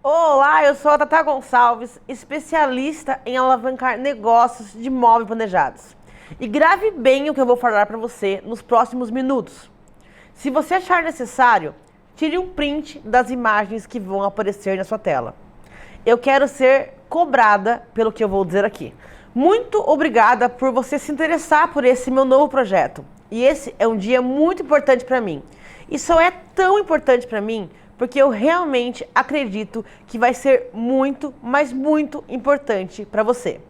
Olá, eu sou a Tata Gonçalves, especialista em alavancar negócios de imóveis planejados. E grave bem o que eu vou falar para você nos próximos minutos. Se você achar necessário, tire um print das imagens que vão aparecer na sua tela. Eu quero ser cobrada pelo que eu vou dizer aqui. Muito obrigada por você se interessar por esse meu novo projeto. E esse é um dia muito importante para mim. E só é tão importante para mim porque eu realmente acredito que vai ser muito, mas muito importante para você.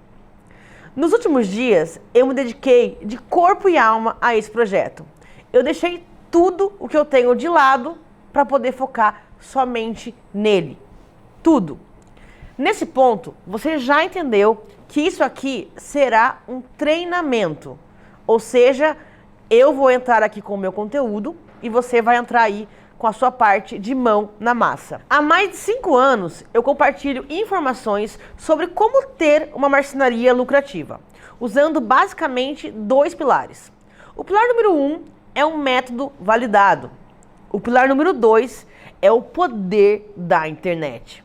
Nos últimos dias, eu me dediquei de corpo e alma a esse projeto. Eu deixei tudo o que eu tenho de lado para poder focar somente nele. Tudo. Nesse ponto, você já entendeu que isso aqui será um treinamento. Ou seja, eu vou entrar aqui com o meu conteúdo e você vai entrar aí com a sua parte de mão na massa. Há mais de 5 anos, eu compartilho informações sobre como ter uma marcenaria lucrativa, usando basicamente 2 pilares. O pilar número 1 é um método validado. O pilar número 2 é o poder da internet.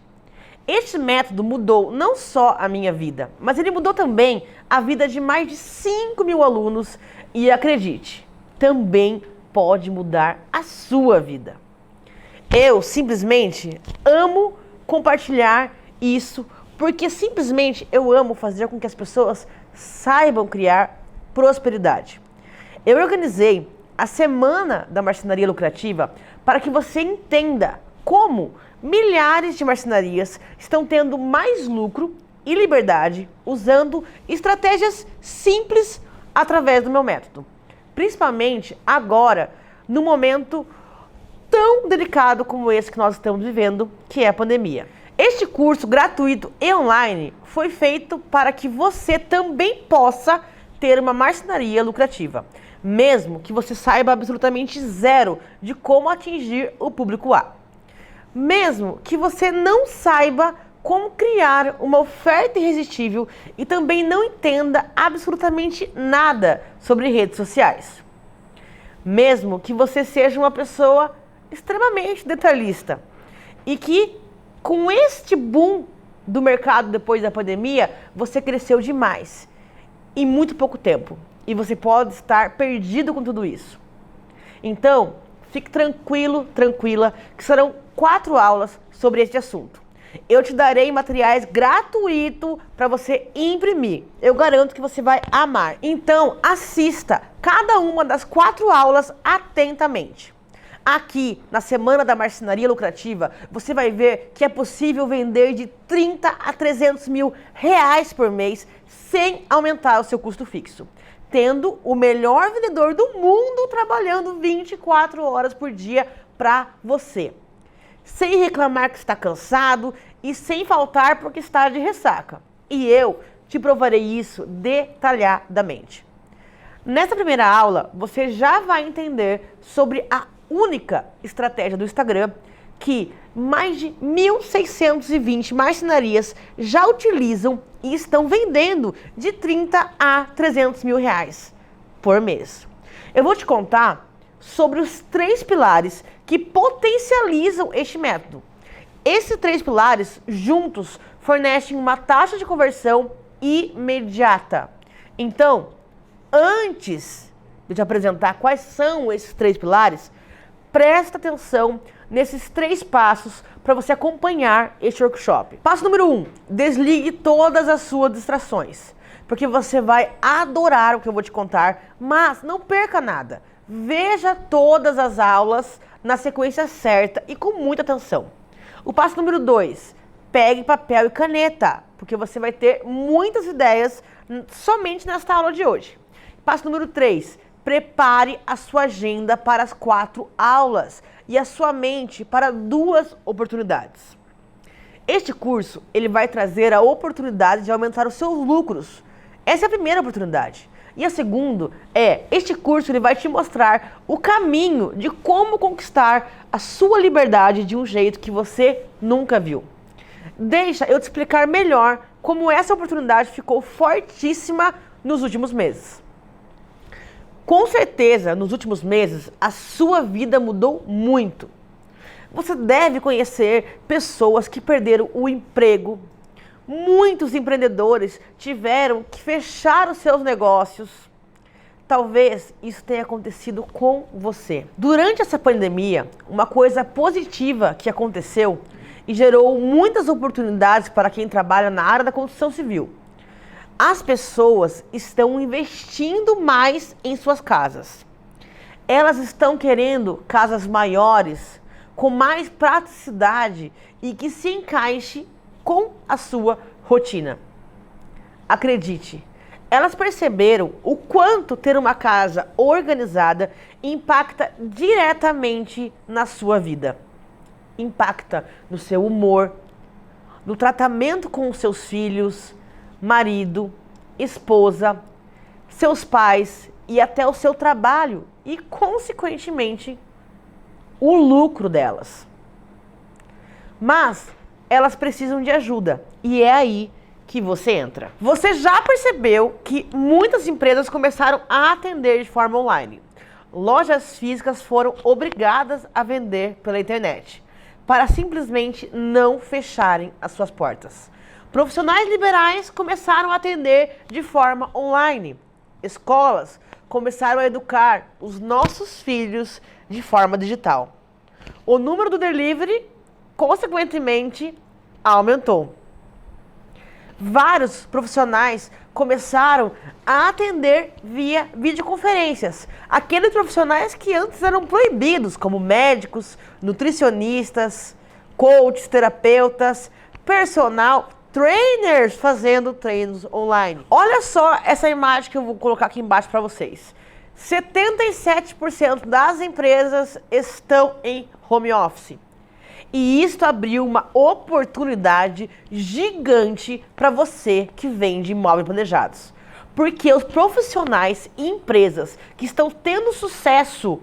Este método mudou não só a minha vida, mas ele mudou também a vida de mais de 5.000 alunos e acredite, também pode mudar a sua vida. Eu simplesmente amo compartilhar isso, porque simplesmente eu amo fazer com que as pessoas saibam criar prosperidade. Eu organizei a Semana da Marcenaria Lucrativa para que você entenda como milhares de marcenarias estão tendo mais lucro e liberdade usando estratégias simples através do meu método. Principalmente agora, no momento tão delicado como esse que nós estamos vivendo, que é a pandemia. Este curso gratuito e online foi feito para que você também possa ter uma marcenaria lucrativa, mesmo que você saiba absolutamente zero de como atingir o público-A. Mesmo que você não saiba como criar uma oferta irresistível e também não entenda absolutamente nada sobre redes sociais. Mesmo que você seja uma pessoa extremamente detalhista e que com este boom do mercado depois da pandemia, você cresceu demais em muito pouco tempo e você pode estar perdido com tudo isso. Então, fique tranquilo, tranquila, que serão 4 aulas sobre este assunto. Eu te darei materiais gratuitos para você imprimir. Eu garanto que você vai amar. Então, assista cada uma das 4 aulas atentamente. Aqui, na Semana da Marcenaria Lucrativa, você vai ver que é possível vender de 30 a 300 mil reais por mês sem aumentar o seu custo fixo, tendo o melhor vendedor do mundo trabalhando 24 horas por dia para você, sem reclamar que está cansado e sem faltar porque está de ressaca. E eu te provarei isso detalhadamente. Nessa primeira aula, você já vai entender sobre a única estratégia do Instagram que mais de 1.620 marcenarias já utilizam e estão vendendo de 30 a 300 mil reais por mês. Eu vou te contar sobre os 3 pilares que potencializam este método. Esses 3 pilares juntos fornecem uma taxa de conversão imediata. Então, antes de eu te apresentar quais são esses 3 pilares, presta atenção nesses 3 passos para você acompanhar este workshop. Passo número 1, desligue todas as suas distrações, porque você vai adorar o que eu vou te contar, mas não perca nada. Veja todas as aulas na sequência certa e com muita atenção. O passo número 2, pegue papel e caneta, porque você vai ter muitas ideias somente nesta aula de hoje. Passo número 3, prepare a sua agenda para as 4 aulas e a sua mente para 2 oportunidades. Este curso ele vai trazer a oportunidade de aumentar os seus lucros. Essa é a primeira oportunidade. E a segunda este curso ele vai te mostrar o caminho de como conquistar a sua liberdade de um jeito que você nunca viu. Deixa eu te explicar melhor como essa oportunidade ficou fortíssima nos últimos meses. Com certeza, nos últimos meses, a sua vida mudou muito. Você deve conhecer pessoas que perderam o emprego. Muitos empreendedores tiveram que fechar os seus negócios. Talvez isso tenha acontecido com você. Durante essa pandemia, uma coisa positiva que aconteceu e gerou muitas oportunidades para quem trabalha na área da construção civil. As pessoas estão investindo mais em suas casas. Elas estão querendo casas maiores, com mais praticidade e que se encaixe com a sua rotina. Acredite, elas perceberam o quanto ter uma casa organizada impacta diretamente na sua vida. Impacta no seu humor, no tratamento com os seus filhos, marido, esposa, seus pais e até o seu trabalho e, consequentemente, o lucro delas. Mas elas precisam de ajuda e é aí que você entra. Você já percebeu que muitas empresas começaram a atender de forma online. Lojas físicas foram obrigadas a vender pela internet, para simplesmente não fecharem as suas portas. Profissionais liberais começaram a atender de forma online. Escolas começaram a educar os nossos filhos de forma digital. O número do delivery, consequentemente, aumentou. Vários profissionais começaram a atender via videoconferências. Aqueles profissionais que antes eram proibidos, como médicos, nutricionistas, coaches, terapeutas, personal trainers fazendo treinos online. Olha só essa imagem que eu vou colocar aqui embaixo para vocês. 77% das empresas estão em home office. E isso abriu uma oportunidade gigante para você que vende imóveis planejados. Porque os profissionais e empresas que estão tendo sucesso,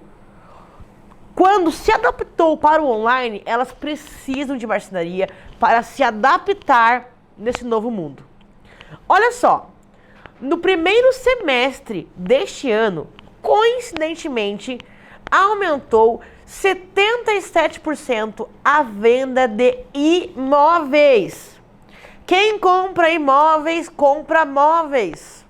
quando se adaptou para o online, elas precisam de marcenaria para se adaptar nesse novo mundo. Olha só, no primeiro semestre deste ano, coincidentemente, aumentou 77% a venda de imóveis. Quem compra imóveis, compra móveis.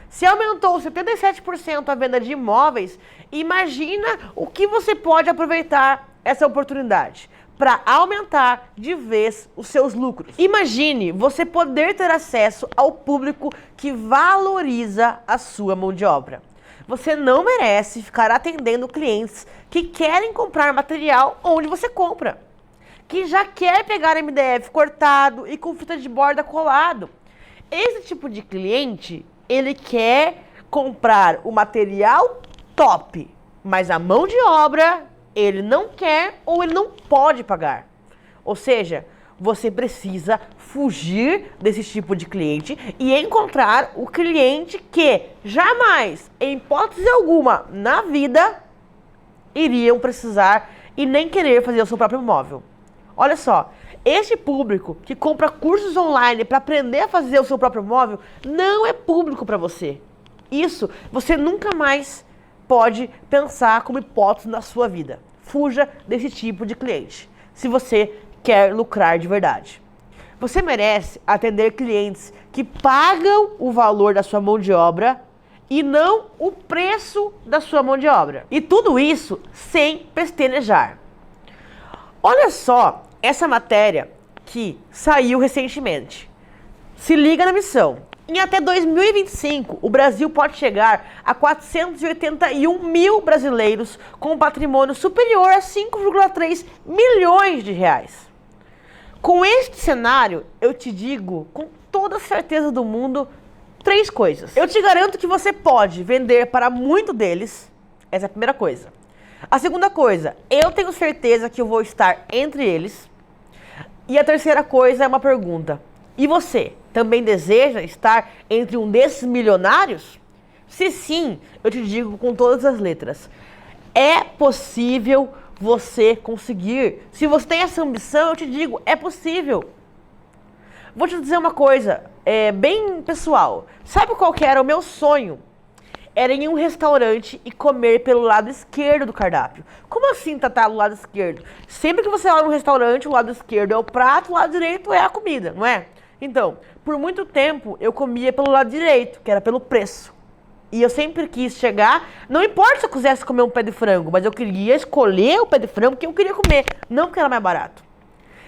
Se aumentou 77% a venda de imóveis, imagina o que você pode aproveitar essa oportunidade para aumentar de vez os seus lucros. Imagine você poder ter acesso ao público que valoriza a sua mão de obra. Você não merece ficar atendendo clientes que querem comprar material onde você compra, que já quer pegar MDF cortado e com fita de borda colado. Esse tipo de cliente, ele quer comprar o material top, mas a mão de obra ele não quer ou ele não pode pagar. Ou seja, você precisa fugir desse tipo de cliente e encontrar o cliente que jamais, em hipótese alguma, na vida, iriam precisar e nem querer fazer o seu próprio imóvel. Olha só, este público que compra cursos online para aprender a fazer o seu próprio imóvel não é público para você. Isso você nunca mais pode pensar como hipótese na sua vida. Fuja desse tipo de cliente, se você quer lucrar de verdade. Você merece atender clientes que pagam o valor da sua mão de obra e não o preço da sua mão de obra. E tudo isso sem pestanejar. Olha só essa matéria que saiu recentemente. Se liga na missão. Em até 2025, o Brasil pode chegar a 481 mil brasileiros com um patrimônio superior a 5,3 milhões de reais. Com este cenário, eu te digo com toda a certeza do mundo 3 coisas. Eu te garanto que você pode vender para muito deles. Essa é a primeira coisa. A segunda coisa, eu tenho certeza que eu vou estar entre eles. E a terceira coisa é uma pergunta. E você também deseja estar entre um desses milionários? Se sim, eu te digo com todas as letras. É possível você conseguir. Se você tem essa ambição, eu te digo, é possível. Vou te dizer uma coisa, bem pessoal. Sabe qual que era o meu sonho? era ir em um restaurante e comer pelo lado esquerdo do cardápio. Como assim, Tatá, do lado esquerdo? Sempre que você olha no restaurante, o lado esquerdo é o prato, o lado direito é a comida, não é? Então, por muito tempo, eu comia pelo lado direito, que era pelo preço. E eu sempre quis chegar, não importa se eu quisesse comer um pé de frango, mas eu queria escolher o pé de frango que eu queria comer, não porque era mais barato.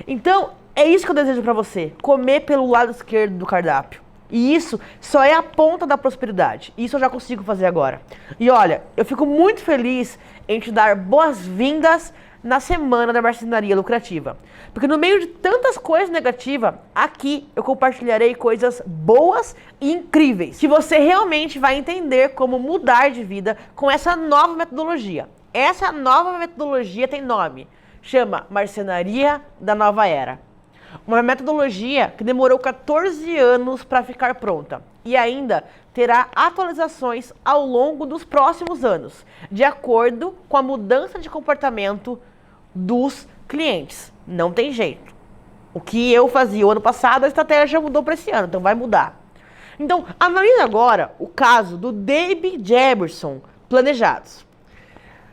Então, é isso que eu desejo pra você, comer pelo lado esquerdo do cardápio. E isso só é a ponta da prosperidade. Isso eu já consigo fazer agora. E olha, eu fico muito feliz em te dar boas-vindas na semana da marcenaria lucrativa. Porque no meio de tantas coisas negativas, aqui eu compartilharei coisas boas e incríveis. Que você realmente vai entender como mudar de vida com essa nova metodologia. Essa nova metodologia tem nome. Chama Marcenaria da Nova Era. Uma metodologia que demorou 14 anos para ficar pronta e ainda terá atualizações ao longo dos próximos anos, de acordo com a mudança de comportamento dos clientes. Não tem jeito. O que eu fazia o ano passado, a estratégia mudou para esse ano, então vai mudar. Então, analise agora o caso do Dave Jefferson Planejados.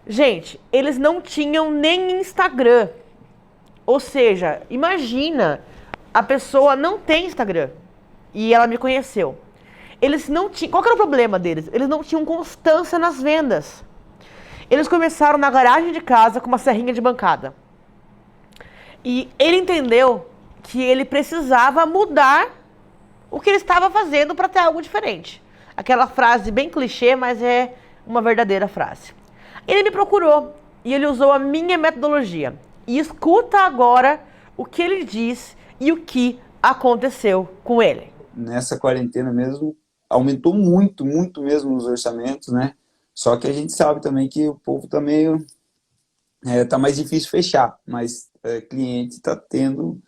Gente, eles não tinham nem Instagram. Ou seja, imagina, a pessoa não tem Instagram e ela me conheceu. Eles não tinham, qual que era o problema deles? Eles não tinham constância nas vendas. Eles começaram na garagem de casa com uma serrinha de bancada. E ele entendeu que ele precisava mudar o que ele estava fazendo para ter algo diferente. Aquela frase bem clichê, mas é uma verdadeira frase. Ele me procurou e ele usou a minha metodologia. E escuta agora o que ele diz e o que aconteceu com ele. Nessa quarentena mesmo, aumentou muito, muito mesmo os orçamentos, né? Só que a gente sabe também que o povo tá meio... tá mais difícil fechar, mas cliente tá tendo...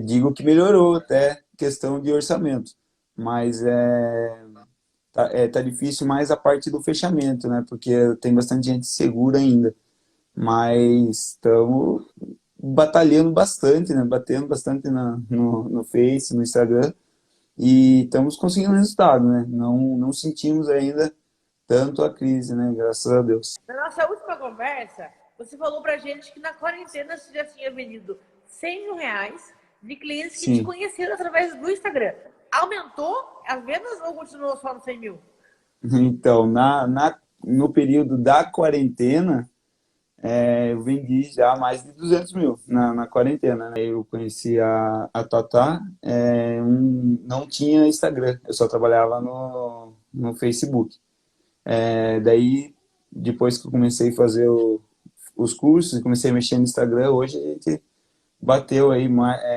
digo que melhorou até questão de orçamento, mas tá difícil mais a parte do fechamento, né? Porque tem bastante gente segura ainda. Mas estamos batalhando bastante, né? Batendo bastante no Face, no Instagram, e estamos conseguindo resultado, né? Não sentimos ainda tanto a crise, né? Graças a Deus. Na nossa última conversa, você falou pra gente que na quarentena você já tinha vendido R$ 100.000 de clientes que te conheceram através do Instagram. Aumentou as vendas ou continuou só no 100 mil? Então, no período da quarentena, eu vendi já mais de 200 mil na quarentena, né? Eu conheci a Tatá, não tinha Instagram, eu só trabalhava no Facebook. Daí, depois que eu comecei a fazer os cursos e comecei a mexer no Instagram, hoje a gente bateu aí,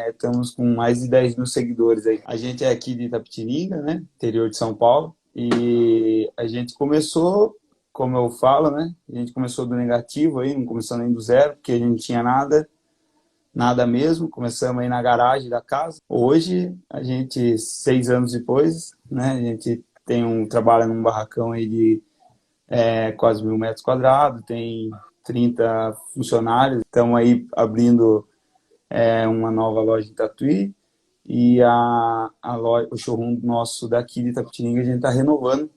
estamos com mais de 10 mil seguidores aí. A gente é aqui de Itapetininga, né? Interior de São Paulo, e a gente começou... Como eu falo, né? A gente começou do negativo aí, não começou nem do zero, porque a gente não tinha nada mesmo. Começamos aí na garagem da casa. Hoje, a gente, 6 anos depois, né? A gente trabalha num barracão aí de quase 1.000 metros quadrados, tem 30 funcionários. Estamos aí abrindo uma nova loja em Tatuí e o showroom nosso daqui de Itapetininga a gente está renovando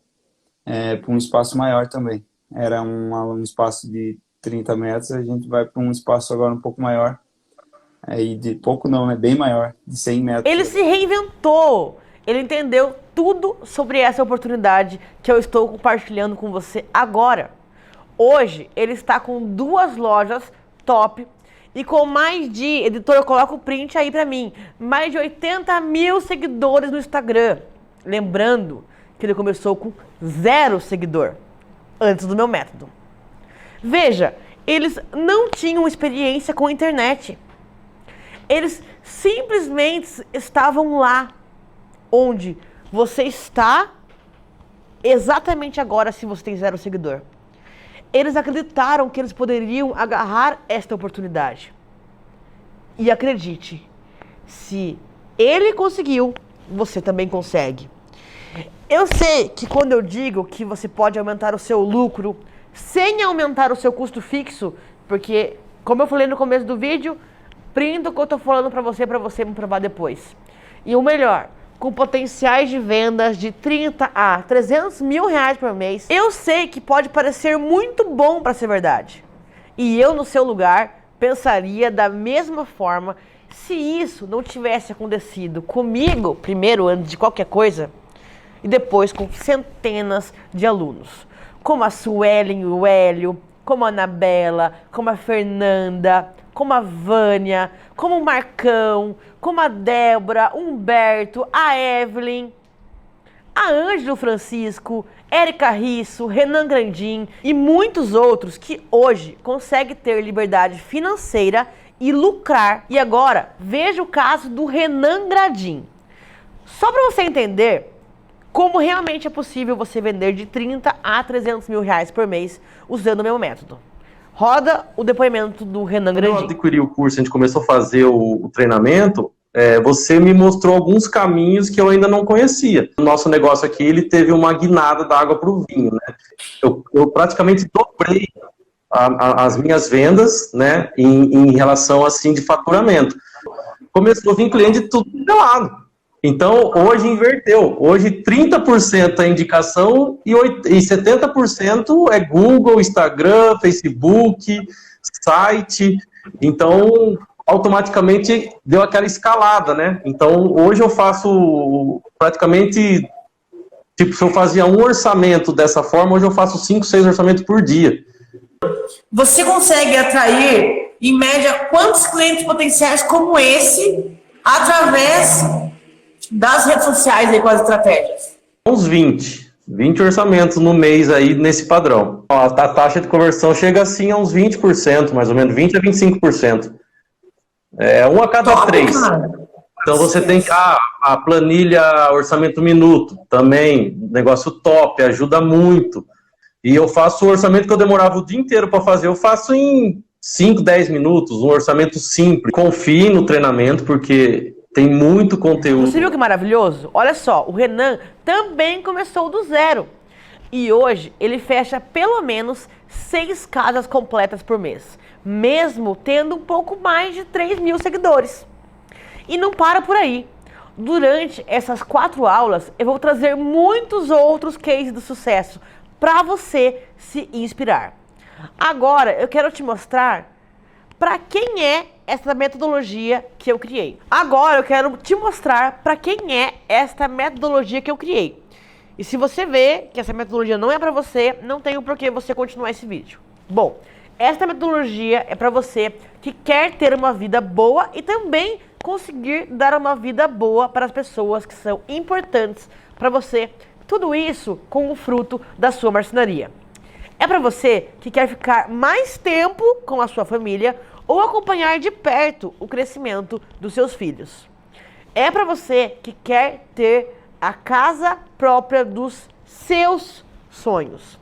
para um espaço maior também. Era um espaço de 30 metros, a gente vai para um espaço agora um pouco maior. De pouco não, né? Bem maior, de 100 metros. Ele se reinventou. Ele entendeu tudo sobre essa oportunidade que eu estou compartilhando com você agora. Hoje, ele está com 2 lojas top e com mais de, editor, coloca o print aí pra mim, mais de 80 mil seguidores no Instagram. Lembrando que ele começou com 0 seguidor antes do meu método. Veja, eles não tinham experiência com a internet. Eles simplesmente estavam lá onde você está exatamente agora se você tem 0 seguidor. Eles acreditaram que eles poderiam agarrar esta oportunidade. E acredite, se ele conseguiu, você também consegue. Eu sei que quando eu digo que você pode aumentar o seu lucro sem aumentar o seu custo fixo, porque, como eu falei no começo do vídeo, printa o que eu tô falando pra você me provar depois. E o melhor, com potenciais de vendas de 30 a 300 mil reais por mês. Eu sei que pode parecer muito bom para ser verdade. E eu, no seu lugar, pensaria da mesma forma se isso não tivesse acontecido comigo, primeiro, antes de qualquer coisa, e depois com centenas de alunos, como a Suelen e o Hélio, como a Anabela, como a Fernanda, como a Vânia, como o Marcão, como a Débora, Humberto, a Evelyn, a Ângelo Francisco, Érica Risso, Renan Grandim e muitos outros que hoje conseguem ter liberdade financeira e lucrar. E agora, veja o caso do Renan Grandim. Só para você entender como realmente é possível você vender de 30 a 300 mil reais por mês usando o meu método. Roda o depoimento do Renan Grandim. Quando eu adquiri o curso, a gente começou a fazer o treinamento, você me mostrou alguns caminhos que eu ainda não conhecia. O nosso negócio aqui, ele teve uma guinada da água para o vinho, né? Eu praticamente dobrei as minhas vendas, né, em relação, assim, de faturamento. Começou a vir cliente de tudo de lado. Então, hoje inverteu. Hoje, 30% é indicação e 70% é Google, Instagram, Facebook, site. Então, automaticamente deu aquela escalada, né? Então, hoje eu faço praticamente, tipo, se eu fazia um orçamento dessa forma, hoje eu faço 5, 6 orçamentos por dia. Você consegue atrair, em média, quantos clientes potenciais como esse através das redes sociais aí com as estratégias? Uns 20 orçamentos no mês aí nesse padrão. A taxa de conversão chega assim a uns 20%, mais ou menos, 20 a 25%. Um a cada Top, 3. cara. Então você tem a planilha orçamento minuto, também, negócio top, ajuda muito. E eu faço o orçamento que eu demorava o dia inteiro para fazer, eu faço em 5, 10 minutos, um orçamento simples. Confie no treinamento, porque tem muito conteúdo. Você viu que maravilhoso? Olha só, o Renan também começou do zero. E hoje ele fecha pelo menos 6 casas completas por mês, mesmo tendo um pouco mais de 3 mil seguidores. E não para por aí. Durante essas 4 aulas, eu vou trazer muitos outros cases de sucesso para você se inspirar. Agora, eu quero te mostrar para quem é essa metodologia que eu criei. Agora eu quero te mostrar para quem é esta metodologia que eu criei. E se você vê que essa metodologia não é para você, não tem por que você continuar esse vídeo. Bom, esta metodologia é para você que quer ter uma vida boa e também conseguir dar uma vida boa para as pessoas que são importantes para você. Tudo isso com o fruto da sua marcenaria. É para você que quer ficar mais tempo com a sua família ou acompanhar de perto o crescimento dos seus filhos. É para você que quer ter a casa própria dos seus sonhos.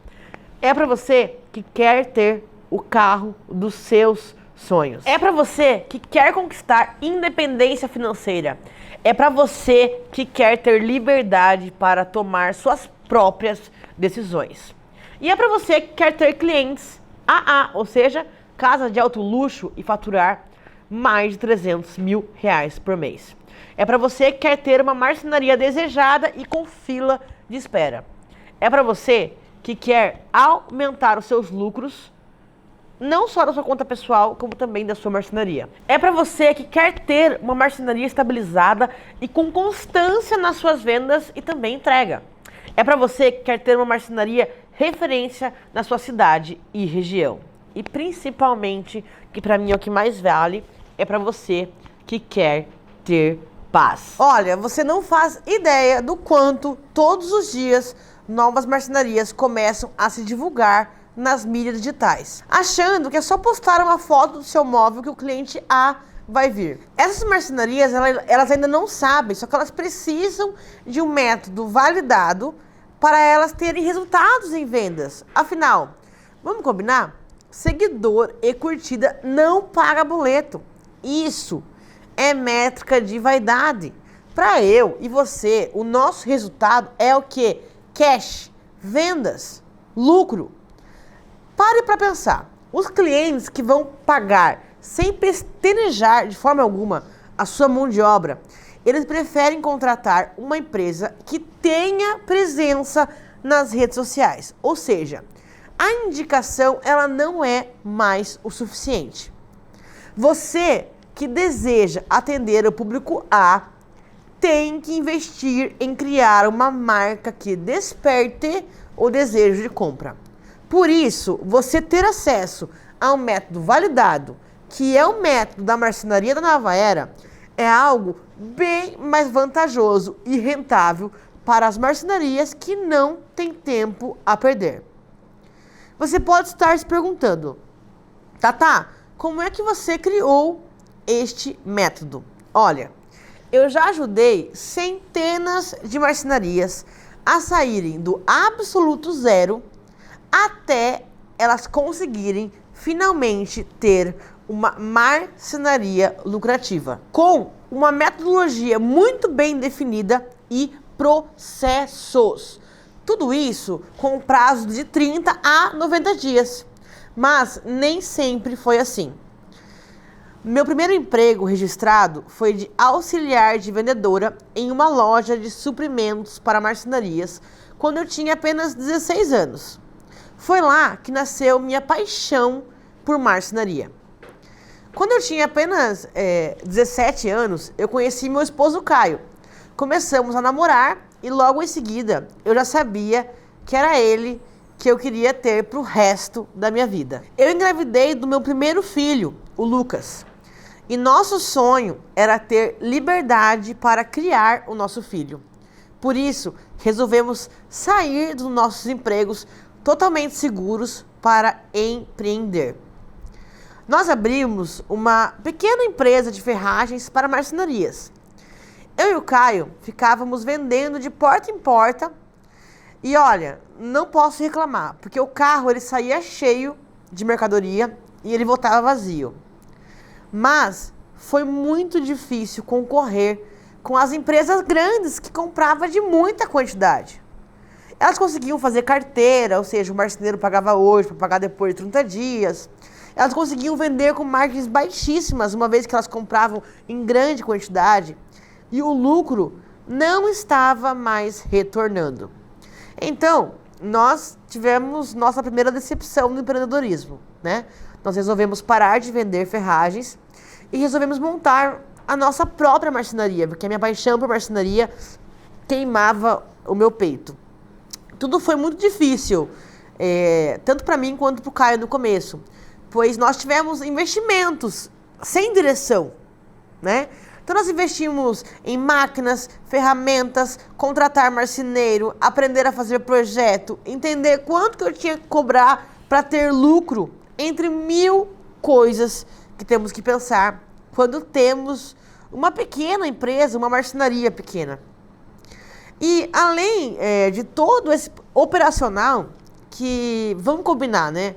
É para você que quer ter o carro dos seus sonhos. É para você que quer conquistar independência financeira. É para você que quer ter liberdade para tomar suas próprias decisões. E é para você que quer ter clientes AA, ou seja, casa de alto luxo e faturar mais de 300 mil reais por mês. É para você que quer ter uma marcenaria desejada e com fila de espera. É para você que quer aumentar os seus lucros, não só da sua conta pessoal, como também da sua marcenaria. É para você que quer ter uma marcenaria estabilizada e com constância nas suas vendas e também entrega. É para você que quer ter uma marcenaria referência na sua cidade e região. E principalmente, que para mim é o que mais vale, é para você que quer ter paz. Olha, você não faz ideia do quanto todos os dias novas marcenarias começam a se divulgar nas mídias digitais, achando que é só postar uma foto do seu móvel que o cliente A vai vir. Essas marcenarias, elas ainda não sabem, só que elas precisam de um método validado para elas terem resultados em vendas. Afinal, vamos combinar? Seguidor e curtida não paga boleto. Isso é métrica de vaidade. Para eu e você, o nosso resultado é o quê? Cash, vendas, lucro. Pare para pensar. Os clientes que vão pagar sem pestanejar de forma alguma a sua mão de obra eles preferem contratar uma empresa que tenha presença nas redes sociais. Ou seja, a indicação ela não é mais o suficiente. Você que deseja atender o público A tem que investir em criar uma marca que desperte o desejo de compra. Por isso, você ter acesso a um método validado, que é o método da marcenaria da nova era, é algo bem mais vantajoso e rentável para as marcenarias que não têm tempo a perder. Você pode estar se perguntando, Tata, como é que você criou este método? Olha, eu já ajudei centenas de marcenarias a saírem do absoluto zero até elas conseguirem finalmente ter uma marcenaria lucrativa, com uma metodologia muito bem definida e processos. Tudo isso com um prazo de 30 a 90 dias. Mas nem sempre foi assim. Meu primeiro emprego registrado foi de auxiliar de vendedora em uma loja de suprimentos para marcenarias, quando eu tinha apenas 16 anos. Foi lá que nasceu minha paixão por marcenaria. Quando eu tinha apenas 17 anos, eu conheci meu esposo Caio. Começamos a namorar e logo em seguida eu já sabia que era ele que eu queria ter para o resto da minha vida. Eu engravidei do meu primeiro filho, o Lucas. E nosso sonho era ter liberdade para criar o nosso filho. Por isso, resolvemos sair dos nossos empregos totalmente seguros para empreender. Nós abrimos uma pequena empresa de ferragens para marcenarias. Eu e o Caio ficávamos vendendo de porta em porta. E olha, não posso reclamar, porque o carro ele saía cheio de mercadoria e ele voltava vazio. Mas foi muito difícil concorrer com as empresas grandes que compravam de muita quantidade. Elas conseguiam fazer carteira, ou seja, o marceneiro pagava hoje para pagar depois de 30 dias. Elas conseguiam vender com margens baixíssimas, uma vez que elas compravam em grande quantidade. E o lucro não estava mais retornando. Então, nós tivemos nossa primeira decepção no empreendedorismo, né? Nós resolvemos parar de vender ferragens e resolvemos montar a nossa própria marcenaria, porque a minha paixão por marcenaria queimava o meu peito. Tudo foi muito difícil, tanto para mim quanto para o Caio no começo, pois nós tivemos investimentos sem direção, né? Então nós investimos em máquinas, ferramentas, contratar marceneiro, aprender a fazer projeto, entender quanto que eu tinha que cobrar para ter lucro, entre 1000 coisas que temos que pensar quando temos uma pequena empresa, uma marcenaria pequena. E além de todo esse operacional, que vamos combinar, né?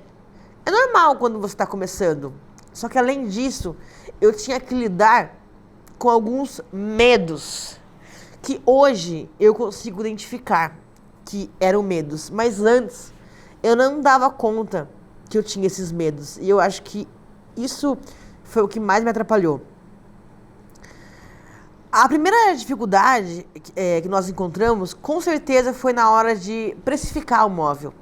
É normal quando você está começando. Só que além disso, eu tinha que lidar com alguns medos que hoje eu consigo identificar que eram medos. Mas antes, eu não dava conta que eu tinha esses medos. E eu acho que isso foi o que mais me atrapalhou. A primeira dificuldade que nós encontramos, com certeza, foi na hora de precificar o móvel.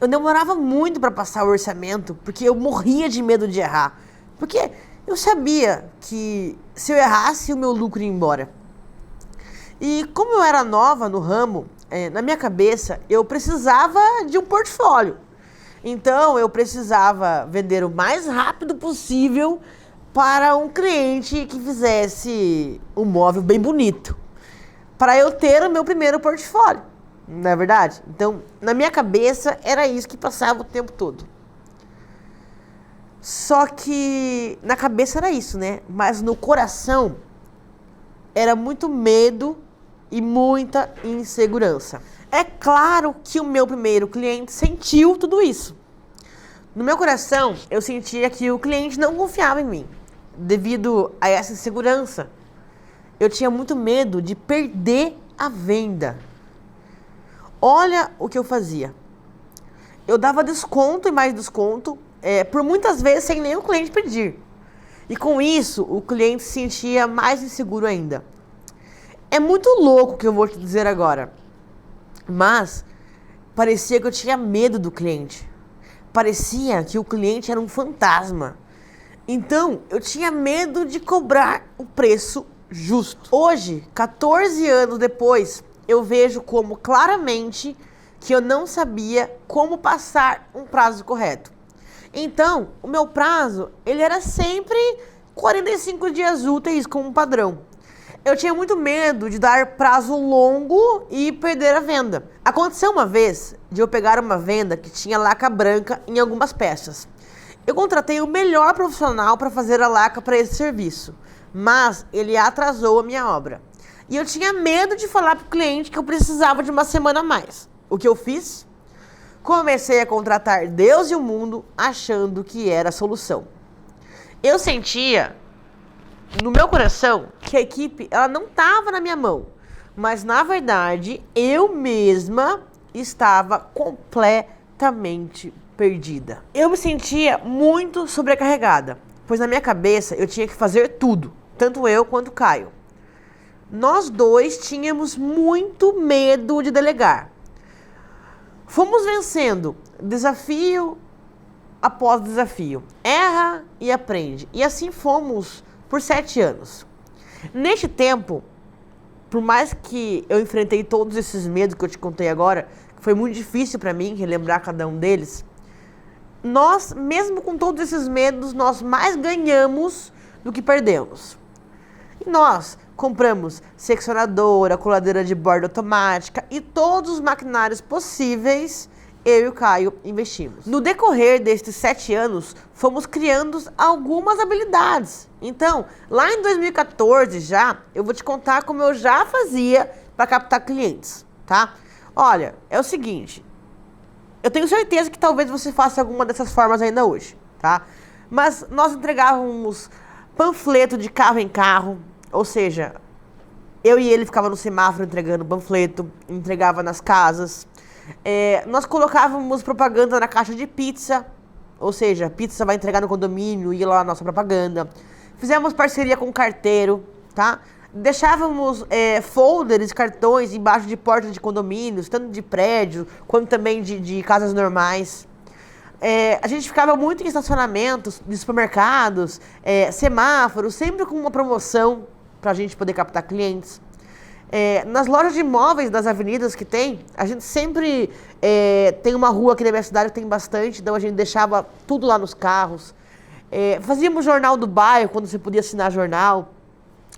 Eu demorava muito para passar o orçamento, porque eu morria de medo de errar. Porque eu sabia que se eu errasse, o meu lucro ia embora. E como eu era nova no ramo, na minha cabeça, eu precisava de um portfólio. Então, eu precisava vender o mais rápido possível para um cliente que fizesse um móvel bem bonito, para eu ter o meu primeiro portfólio, não é verdade? Então, na minha cabeça, era isso que passava o tempo todo. Só que na cabeça era isso, né? Mas no coração era muito medo e muita insegurança. É claro que o meu primeiro cliente sentiu tudo isso. No meu coração, eu sentia que o cliente não confiava em mim. Devido a essa insegurança, eu tinha muito medo de perder a venda. Olha o que eu fazia. Eu dava desconto e mais desconto, por muitas vezes sem nenhum cliente pedir. E com isso, o cliente se sentia mais inseguro ainda. É muito louco o que eu vou te dizer agora, mas parecia que eu tinha medo do cliente. Parecia que o cliente era um fantasma. Então, eu tinha medo de cobrar o preço justo. Hoje, 14 anos depois, eu vejo como claramente que eu não sabia como passar um prazo correto. Então, o meu prazo, ele era sempre 45 dias úteis como padrão. Eu tinha muito medo de dar prazo longo e perder a venda. Aconteceu uma vez de eu pegar uma venda que tinha laca branca em algumas peças. Eu contratei o melhor profissional para fazer a laca para esse serviço, mas ele atrasou a minha obra. E eu tinha medo de falar para o cliente que eu precisava de uma semana a mais. O que eu fiz? Comecei a contratar Deus e o mundo achando que era a solução. Eu sentia no meu coração que a equipe ela não estava na minha mão, mas na verdade eu mesma estava completamente perdida. Eu me sentia muito sobrecarregada, pois na minha cabeça eu tinha que fazer tudo, tanto eu quanto o Caio. Nós dois tínhamos muito medo de delegar. Fomos vencendo desafio após desafio. Erra e aprende. E assim fomos por 7 anos. Neste tempo, por mais que eu enfrentei todos esses medos que eu te contei agora, que foi muito difícil para mim relembrar cada um deles, nós, mesmo com todos esses medos, nós mais ganhamos do que perdemos. E nós compramos seccionadora, coladeira de borda automática e todos os maquinários possíveis, eu e o Caio investimos. No decorrer destes 7 anos, fomos criando algumas habilidades. Então, lá em 2014 já, eu vou te contar como eu já fazia para captar clientes, tá? Olha, é o seguinte, eu tenho certeza que talvez você faça alguma dessas formas ainda hoje, tá? Mas nós entregávamos panfleto de carro em carro, ou seja, eu e ele ficava no semáforo entregando panfleto, entregava nas casas. Nós colocávamos propaganda na caixa de pizza, ou seja, pizza vai entregar no condomínio, ia lá a nossa propaganda. Fizemos parceria com o carteiro, tá? Deixávamos folders, cartões embaixo de portas de condomínios, tanto de prédio, quanto também de casas normais. A gente ficava muito em estacionamentos de supermercados, semáforos, sempre com uma promoção para a gente poder captar clientes. Nas lojas de imóveis das avenidas que tem, a gente sempre tem uma rua aqui na minha cidade que tem bastante, então a gente deixava tudo lá nos carros. Fazíamos jornal do bairro, quando você podia assinar jornal.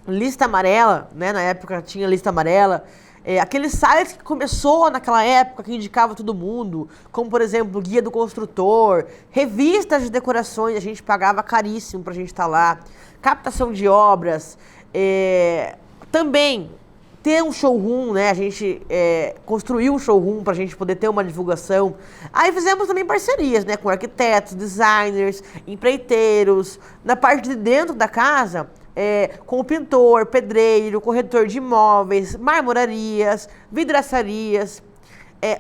Lista amarela, né? Na época tinha lista amarela. Aquele site que começou naquela época, que indicava todo mundo, como por exemplo, Guia do Construtor, revistas de decorações, a gente pagava caríssimo pra gente estar lá. Captação de obras, também ter um showroom, né? A gente construiu um showroom pra gente poder ter uma divulgação. Aí fizemos também parcerias, né? Com arquitetos, designers, empreiteiros. Na parte de dentro da casa, com o pintor, pedreiro, corretor de imóveis, marmorarias, vidraçarias.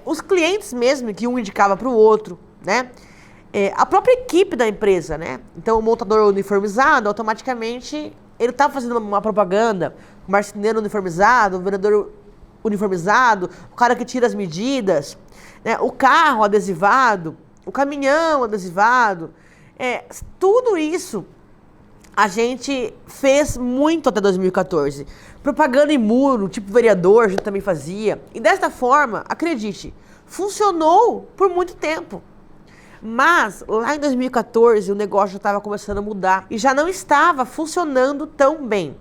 Os clientes mesmo, que um indicava para o outro, né? A própria equipe da empresa, né? Então o montador uniformizado, automaticamente, ele estava fazendo uma propaganda, o marceneiro uniformizado, o vendedor uniformizado, o cara que tira as medidas, né? O carro adesivado, o caminhão adesivado, tudo isso a gente fez muito até 2014. Propaganda em muro, tipo vereador, a gente também fazia. E desta forma, acredite, funcionou por muito tempo. Mas lá em 2014 o negócio já estava começando a mudar e já não estava funcionando tão bem.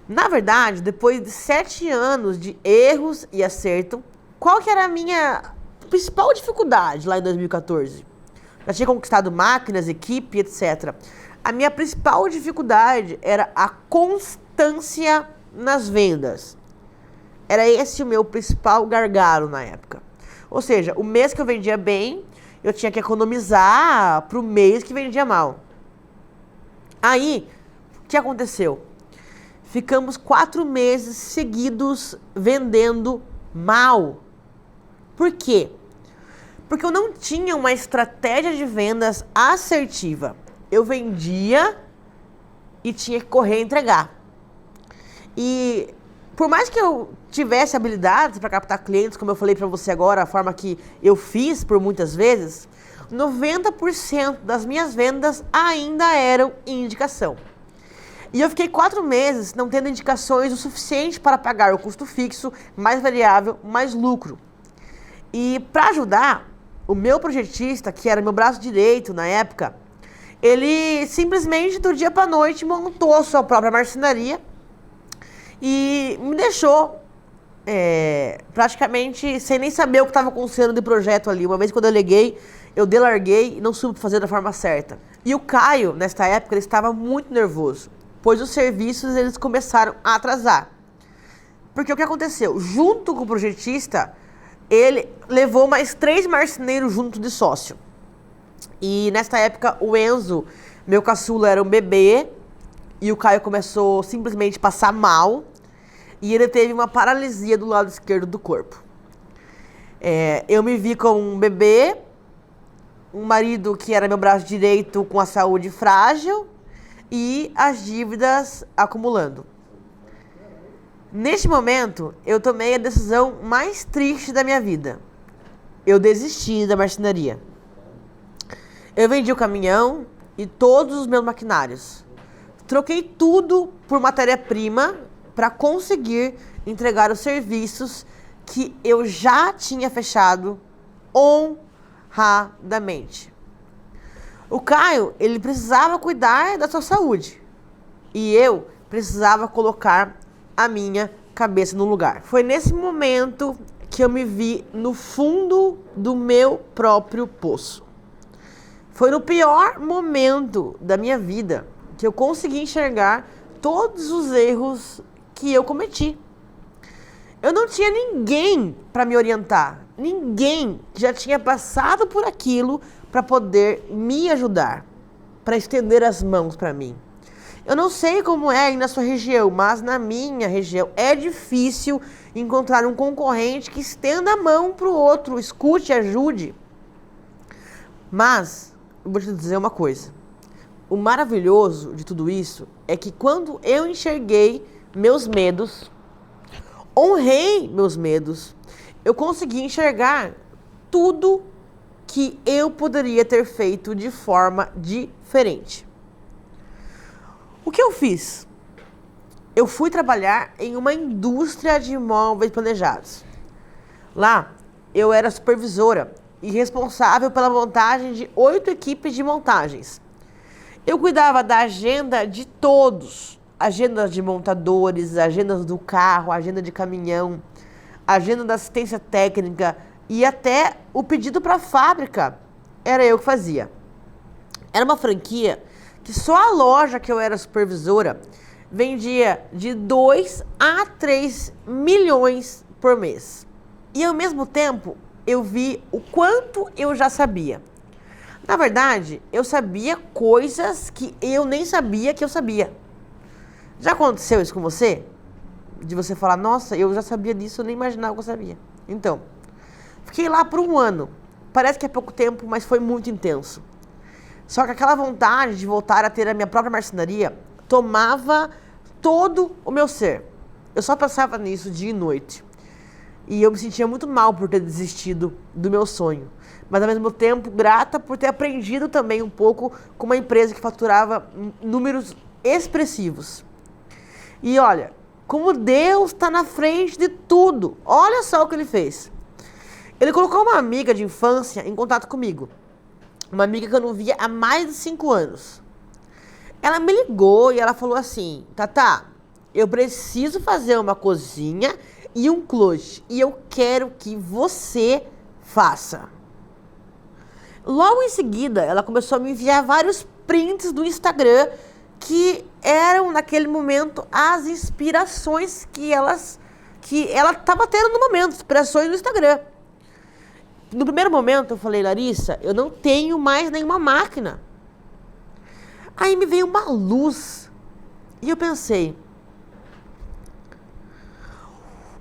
Na verdade, depois de 7 anos de erros e acerto, qual que era a minha principal dificuldade lá em 2014? Já tinha conquistado máquinas, equipe, etc. A minha principal dificuldade era a constância nas vendas. Era esse o meu principal gargalo na época. Ou seja, o mês que eu vendia bem, eu tinha que economizar para o mês que vendia mal. Aí, o que aconteceu? Ficamos 4 meses seguidos vendendo mal. Por quê? Porque eu não tinha uma estratégia de vendas assertiva. Eu vendia e tinha que correr e entregar. E por mais que eu tivesse habilidades para captar clientes, como eu falei para você agora, a forma que eu fiz por muitas vezes, 90% das minhas vendas ainda eram em indicação. E eu fiquei 4 meses não tendo indicações o suficiente para pagar o custo fixo, mais variável, mais lucro. E para ajudar, o meu projetista, que era meu braço direito na época, ele simplesmente do dia para noite montou a sua própria marcenaria e me deixou praticamente sem nem saber o que estava acontecendo de projeto ali. Uma vez quando eu delarguei e não soube fazer da forma certa. E o Caio, nesta época, ele estava muito nervoso, pois os serviços eles começaram a atrasar. Porque o que aconteceu? Junto com o projetista, ele levou mais 3 marceneiros junto de sócio. E nesta época, o Enzo, meu caçula, era um bebê, e o Caio começou simplesmente a passar mal, e ele teve uma paralisia do lado esquerdo do corpo. Eu me vi como um bebê, um marido que era meu braço direito com a saúde frágil, e as dívidas acumulando. Neste momento, eu tomei a decisão mais triste da minha vida. Eu desisti da marcenaria. Eu vendi o caminhão e todos os meus maquinários. Troquei tudo por matéria-prima para conseguir entregar os serviços que eu já tinha fechado honradamente. O Caio, ele precisava cuidar da sua saúde. E eu precisava colocar a minha cabeça no lugar. Foi nesse momento que eu me vi no fundo do meu próprio poço. Foi no pior momento da minha vida que eu consegui enxergar todos os erros que eu cometi. Eu não tinha ninguém para me orientar, ninguém que já tinha passado por aquilo para poder me ajudar, para estender as mãos para mim. Eu não sei como é aí na sua região, mas na minha região é difícil encontrar um concorrente que estenda a mão para o outro, escute, ajude. Mas eu vou te dizer uma coisa. O maravilhoso de tudo isso é que quando eu enxerguei meus medos, honrei meus medos, eu consegui enxergar tudo que eu poderia ter feito de forma diferente. O que eu fiz? Eu fui trabalhar em uma indústria de móveis planejados. Lá, eu era supervisora e responsável pela montagem de 8 equipes de montagens. Eu cuidava da agenda de todos. Agendas de montadores, agendas do carro, agenda de caminhão, agenda da assistência técnica e até o pedido para a fábrica era eu que fazia. Era uma franquia que só a loja que eu era supervisora vendia de 2 a 3 milhões por mês. E ao mesmo tempo, eu vi o quanto eu já sabia. Na verdade, eu sabia coisas que eu nem sabia que eu sabia. Já aconteceu isso com você? De você falar, nossa, eu já sabia disso, eu nem imaginava que eu sabia. Então, fiquei lá por 1 ano. Parece que é pouco tempo, mas foi muito intenso. Só que aquela vontade de voltar a ter a minha própria marcenaria tomava todo o meu ser. Eu só pensava nisso dia e noite. E eu me sentia muito mal por ter desistido do meu sonho. Mas ao mesmo tempo, grata por ter aprendido também um pouco com uma empresa que faturava números expressivos. E olha, como Deus está na frente de tudo. Olha só o que ele fez. Ele colocou uma amiga de infância em contato comigo. Uma amiga que eu não via há mais de 5 anos. Ela me ligou e ela falou assim, Tatá, eu preciso fazer uma cozinha e um closet. E eu quero que você faça. Logo em seguida, ela começou a me enviar vários prints do Instagram que eram, naquele momento, as inspirações que ela estava tendo no momento, inspirações no Instagram. No primeiro momento, eu falei, Larissa, eu não tenho mais nenhuma máquina. Aí me veio uma luz. E eu pensei,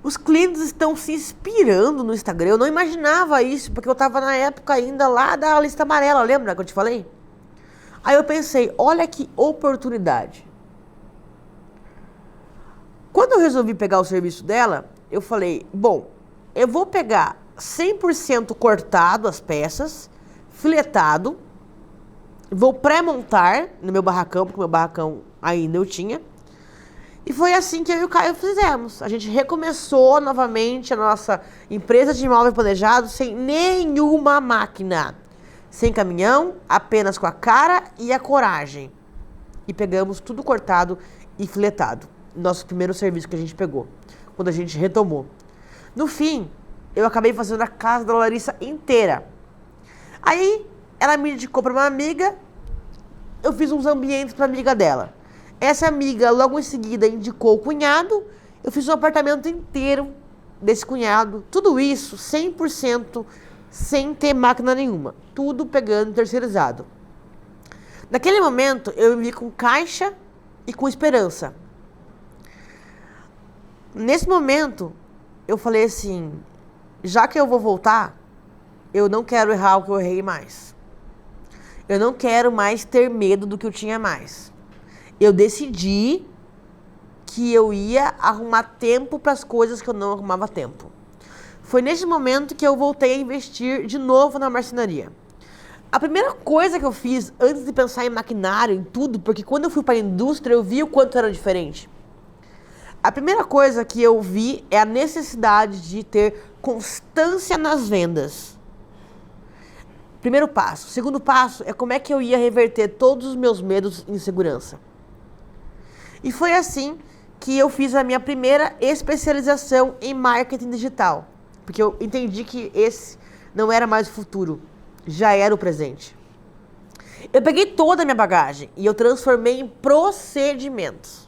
os clientes estão se inspirando no Instagram. Eu não imaginava isso, porque eu estava na época ainda lá da lista amarela, lembra que eu te falei? Aí eu pensei, olha que oportunidade. Quando eu resolvi pegar o serviço dela, eu falei, bom, eu vou pegar 100% cortado as peças, filetado, vou pré-montar no meu barracão, porque meu barracão ainda eu tinha. E foi assim que eu e o Caio fizemos. A gente recomeçou novamente a nossa empresa de imóvel planejado sem nenhuma máquina. Sem caminhão, apenas com a cara e a coragem. E pegamos tudo cortado e filetado. Nosso primeiro serviço que a gente pegou, quando a gente retomou. No fim, eu acabei fazendo a casa da Larissa inteira. Aí, ela me indicou para uma amiga, eu fiz uns ambientes para amiga dela. Essa amiga, logo em seguida, indicou o cunhado, eu fiz um apartamento inteiro desse cunhado. Tudo isso 100% sem ter máquina nenhuma. Tudo pegando terceirizado. Naquele momento, eu me vi com caixa e com esperança. Nesse momento, eu falei assim, já que eu vou voltar, eu não quero errar o que eu errei mais. Eu não quero mais ter medo do que eu tinha mais. Eu decidi que eu ia arrumar tempo para as coisas que eu não arrumava tempo. Foi nesse momento que eu voltei a investir de novo na marcenaria. A primeira coisa que eu fiz, antes de pensar em maquinário, em tudo, porque quando eu fui para a indústria, eu vi o quanto era diferente. A primeira coisa que eu vi é a necessidade de ter constância nas vendas. Primeiro passo. Segundo passo é como é que eu ia reverter todos os meus medos e insegurança. E foi assim que eu fiz a minha primeira especialização em marketing digital. Porque eu entendi que esse não era mais o futuro, já era o presente. Eu peguei toda a minha bagagem e eu transformei em procedimentos.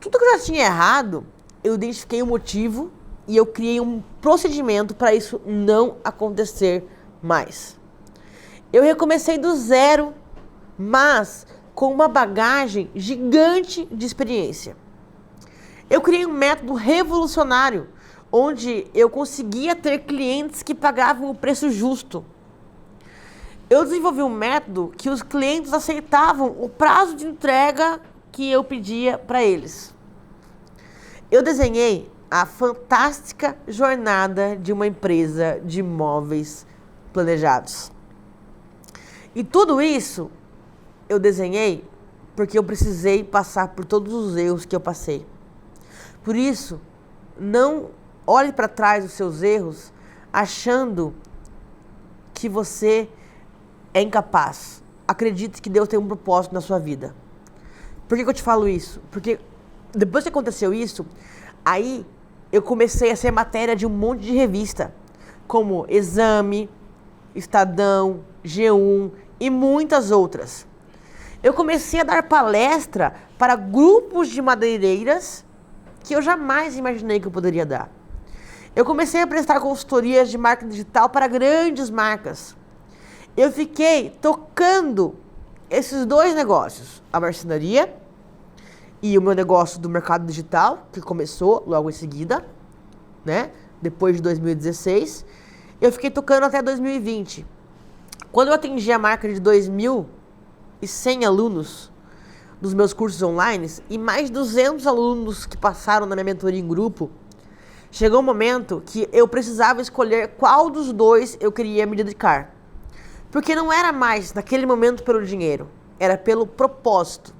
Tudo que eu já tinha errado, eu identifiquei o motivo e eu criei um procedimento para isso não acontecer mais. Eu recomecei do zero, mas com uma bagagem gigante de experiência. Eu criei um método revolucionário, onde eu conseguia ter clientes que pagavam o preço justo. Eu desenvolvi um método que os clientes aceitavam o prazo de entrega que eu pedia para eles. Eu desenhei a fantástica jornada de uma empresa de imóveis planejados. E tudo isso eu desenhei porque eu precisei passar por todos os erros que eu passei. Por isso, não olhe para trás dos seus erros achando que você é incapaz. Acredite que Deus tem um propósito na sua vida. Por que eu te falo isso? Porque depois que aconteceu isso, aí eu comecei a ser matéria de um monte de revista, como Exame, Estadão, G1 e muitas outras. Eu comecei a dar palestra para grupos de madeireiras que eu jamais imaginei que eu poderia dar. Eu comecei a prestar consultorias de marketing digital para grandes marcas. Eu fiquei tocando esses dois negócios, a marcenaria e o meu negócio do mercado digital, que começou logo em seguida, né? Depois de 2016. Eu fiquei tocando até 2020. Quando eu atingi a marca de 2.100 alunos dos meus cursos online e mais 200 alunos que passaram na minha mentoria em grupo, chegou um momento que eu precisava escolher qual dos dois eu queria me dedicar. Porque não era mais, naquele momento, pelo dinheiro, era pelo propósito.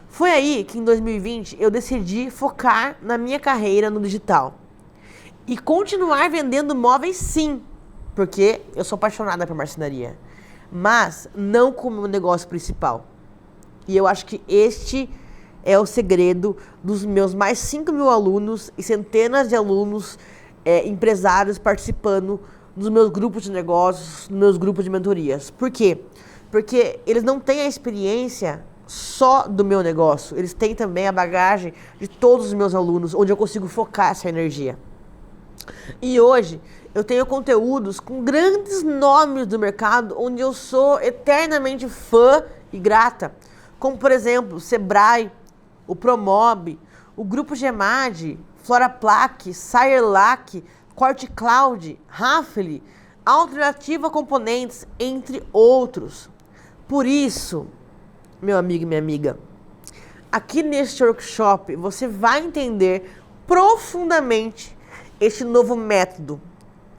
Foi aí que, em 2020, eu decidi focar na minha carreira no digital. E continuar vendendo móveis, sim, porque eu sou apaixonada por marcenaria, mas não como meu negócio principal. E eu acho que este é o segredo dos meus mais 5.000 alunos e centenas de alunos empresários participando dos meus grupos de negócios, dos meus grupos de mentorias. Por quê? Porque eles não têm a experiência só do meu negócio, eles têm também a bagagem de todos os meus alunos, onde eu consigo focar essa energia. E hoje eu tenho conteúdos com grandes nomes do mercado, onde eu sou eternamente fã e grata, como por exemplo, Sebrae, o Promob, o Grupo Gemad, Floraplac, Saierlac, Corte Cloud, Rafeli, Alternativa Componentes, entre outros. Por isso, meu amigo e minha amiga, Aqui neste workshop você vai entender profundamente este novo método.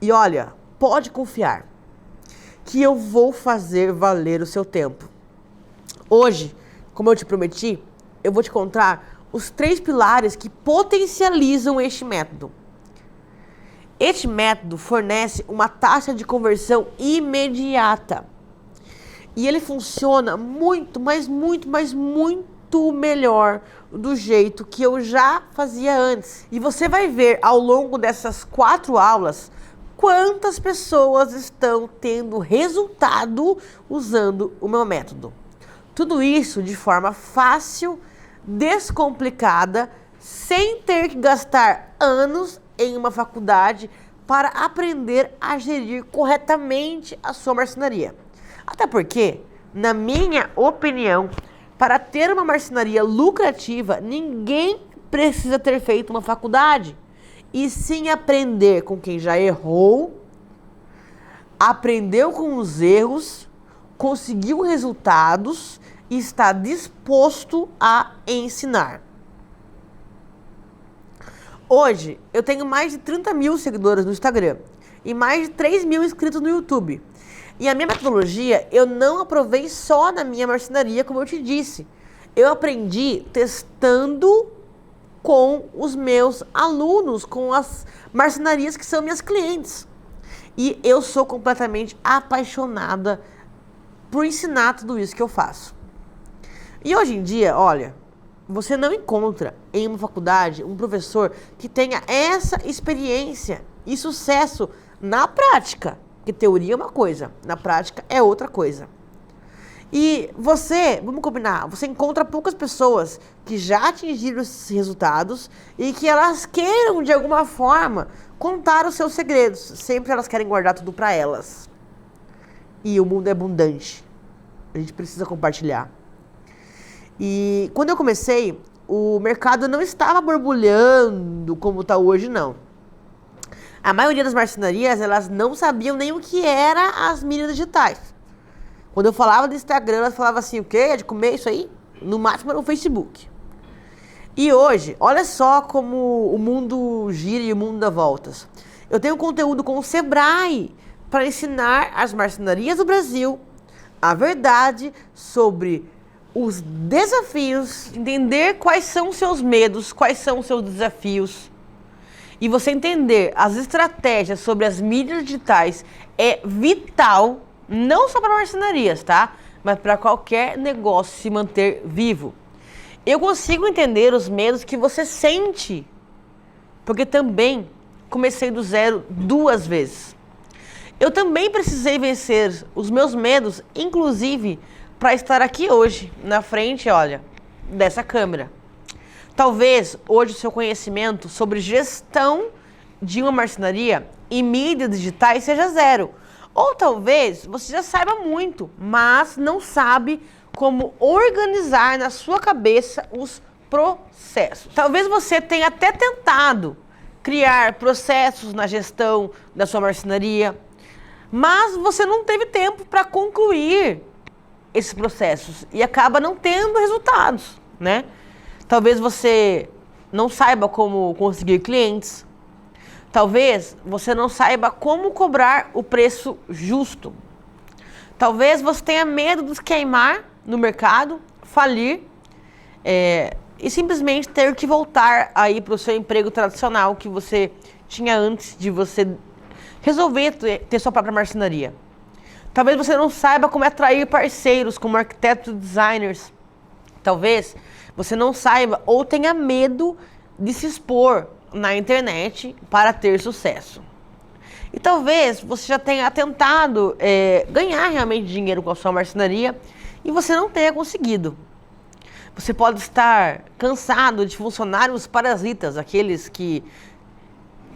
E olha, pode confiar que eu vou fazer valer o seu tempo. Hoje, como eu te prometi, eu vou te contar os 3 pilares que potencializam este método. Este método fornece uma taxa de conversão imediata. E ele funciona muito, mas muito melhor do jeito que eu já fazia antes. E você vai ver ao longo dessas 4 aulas quantas pessoas estão tendo resultado usando o meu método. Tudo isso de forma fácil, descomplicada, sem ter que gastar anos em uma faculdade para aprender a gerir corretamente a sua marcenaria. Até porque, na minha opinião, para ter uma marcenaria lucrativa, ninguém precisa ter feito uma faculdade, e sim aprender com quem já errou, aprendeu com os erros, conseguiu resultados e está disposto a ensinar. Hoje, eu tenho mais de 30 mil seguidores no Instagram e mais de 3 mil inscritos no YouTube. E a minha metodologia eu não aprovei só na minha marcenaria, como eu te disse. Eu aprendi testando com os meus alunos, com as marcenarias que são minhas clientes. E eu sou completamente apaixonada por ensinar tudo isso que eu faço. E hoje em dia, olha, você não encontra em uma faculdade um professor que tenha essa experiência e sucesso na prática. Porque teoria é uma coisa, na prática é outra coisa. E você, vamos combinar, você encontra poucas pessoas que já atingiram esses resultados e que elas queiram, de alguma forma, contar os seus segredos. Sempre elas querem guardar tudo para elas. E o mundo é abundante. A gente precisa compartilhar. E quando eu comecei, o mercado não estava borbulhando como está hoje, não. A maioria das marcenarias, elas não sabiam nem o que eram as mídias digitais. Quando eu falava do Instagram, elas falavam assim, o quê? É de comer isso aí? No máximo era no Facebook. E hoje, olha só como o mundo gira e o mundo dá voltas. Eu tenho conteúdo com o Sebrae para ensinar as marcenarias do Brasil a verdade sobre os desafios, entender quais são os seus medos, quais são os seus desafios. E você entender as estratégias sobre as mídias digitais é vital, não só para marcenarias, tá? Mas para qualquer negócio se manter vivo. Eu consigo entender os medos que você sente, porque também comecei do zero 2 vezes. Eu também precisei vencer os meus medos, inclusive para estar aqui hoje, na frente, olha, dessa câmera. Talvez hoje o seu conhecimento sobre gestão de uma marcenaria e mídias digitais seja 0. Ou talvez você já saiba muito, mas não sabe como organizar na sua cabeça os processos. Talvez você tenha até tentado criar processos na gestão da sua marcenaria, mas você não teve tempo para concluir esses processos e acaba não tendo resultados, né? Talvez você não saiba como conseguir clientes. Talvez você não saiba como cobrar o preço justo. Talvez você tenha medo de queimar no mercado, falir e simplesmente ter que voltar aí para o seu emprego tradicional que você tinha antes de você resolver ter sua própria marcenaria. Talvez você não saiba como atrair parceiros como arquitetos e designers. Talvez você não saiba ou tenha medo de se expor na internet para ter sucesso. E talvez você já tenha tentado ganhar realmente dinheiro com a sua marcenaria e você não tenha conseguido. Você pode estar cansado de funcionários parasitas, aqueles que,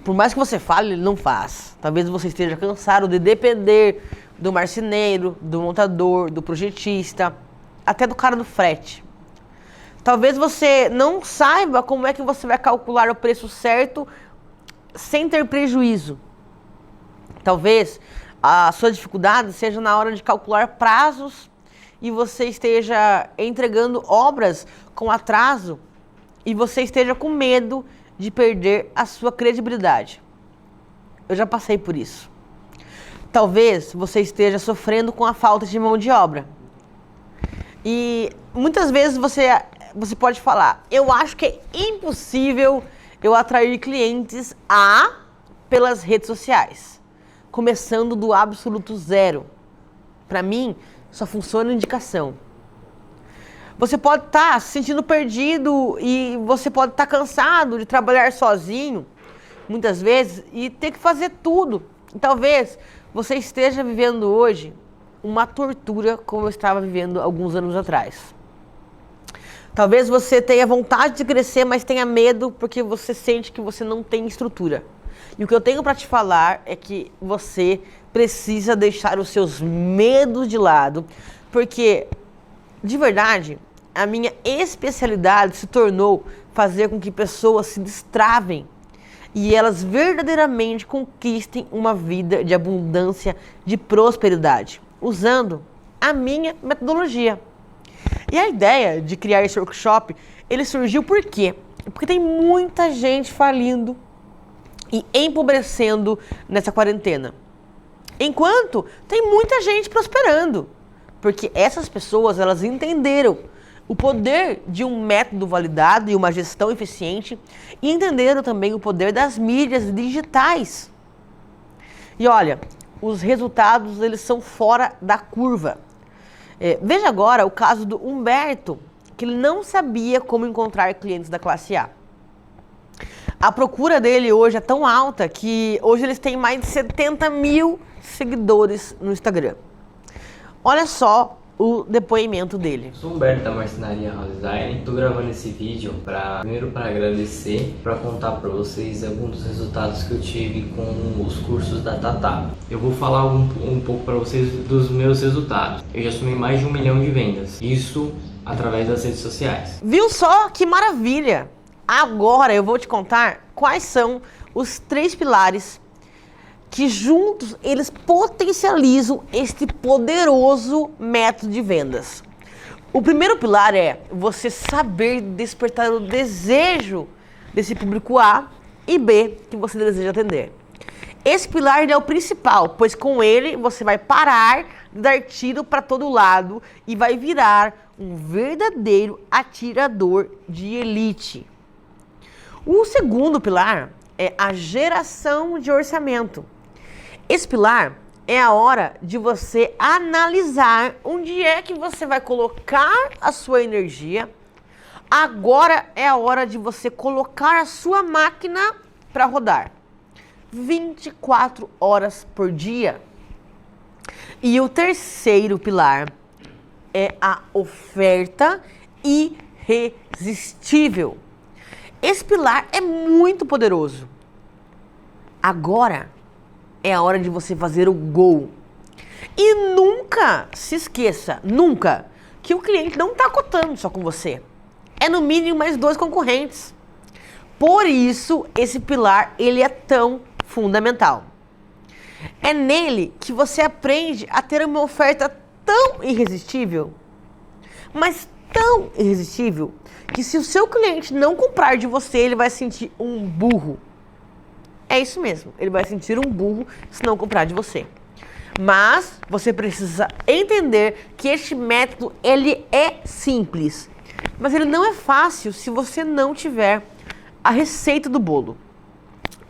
por mais que você fale, ele não faz. Talvez você esteja cansado de depender do marceneiro, do montador, do projetista, até do cara do frete. Talvez você não saiba como é que você vai calcular o preço certo sem ter prejuízo. Talvez a sua dificuldade seja na hora de calcular prazos e você esteja entregando obras com atraso e você esteja com medo de perder a sua credibilidade. Eu já passei por isso. Talvez você esteja sofrendo com a falta de mão de obra. E muitas vezes você pode falar, eu acho que é impossível eu atrair clientes pelas redes sociais, começando do absoluto zero. Para mim, só funciona indicação. Você pode estar se sentindo perdido e você pode estar cansado de trabalhar sozinho, muitas vezes, e ter que fazer tudo. E talvez você esteja vivendo hoje uma tortura como eu estava vivendo alguns anos atrás. Talvez você tenha vontade de crescer, mas tenha medo porque você sente que você não tem estrutura. E o que eu tenho para te falar é que você precisa deixar os seus medos de lado, porque, de verdade, a minha especialidade se tornou fazer com que pessoas se destravem e elas verdadeiramente conquistem uma vida de abundância, de prosperidade, usando a minha metodologia. E a ideia de criar esse workshop, ele surgiu por quê? Porque tem muita gente falindo e empobrecendo nessa quarentena. Enquanto tem muita gente prosperando. Porque essas pessoas, elas entenderam o poder de um método validado e uma gestão eficiente e entenderam também o poder das mídias digitais. E olha, os resultados, eles são fora da curva. Veja agora o caso do Humberto, que ele não sabia como encontrar clientes da classe A. A procura dele hoje é tão alta que hoje eles têm mais de 70 mil seguidores no Instagram. Olha só o depoimento dele. Sou Humberto da Marcenaria House Design. Estou gravando esse vídeo primeiro para agradecer, para contar para vocês alguns dos resultados que eu tive com os cursos da Tatá. Eu vou falar um pouco para vocês dos meus resultados. Eu já somei mais de 1 milhão de vendas. Isso através das redes sociais. Viu só que maravilha? Agora eu vou te contar quais são os 3 pilares que juntos eles potencializam este poderoso método de vendas. O primeiro pilar é você saber despertar o desejo desse público A e B que você deseja atender. Esse pilar ele é o principal, pois com ele você vai parar de dar tiro para todo lado e vai virar um verdadeiro atirador de elite. O segundo pilar é a geração de orçamento. Esse pilar é a hora de você analisar onde é que você vai colocar a sua energia. Agora é a hora de você colocar a sua máquina para rodar 24 horas por dia. E o terceiro pilar é a oferta irresistível. Esse pilar é muito poderoso. Agora é a hora de você fazer o gol. E nunca se esqueça, nunca, que o cliente não está cotando só com você. É no mínimo mais 2 concorrentes. Por isso, esse pilar ele é tão fundamental. É nele que você aprende a ter uma oferta tão irresistível, mas tão irresistível, que se o seu cliente não comprar de você, ele vai sentir um burro. É isso mesmo, ele vai sentir um burro se não comprar de você. Mas você precisa entender que este método, ele é simples. Mas ele não é fácil se você não tiver a receita do bolo.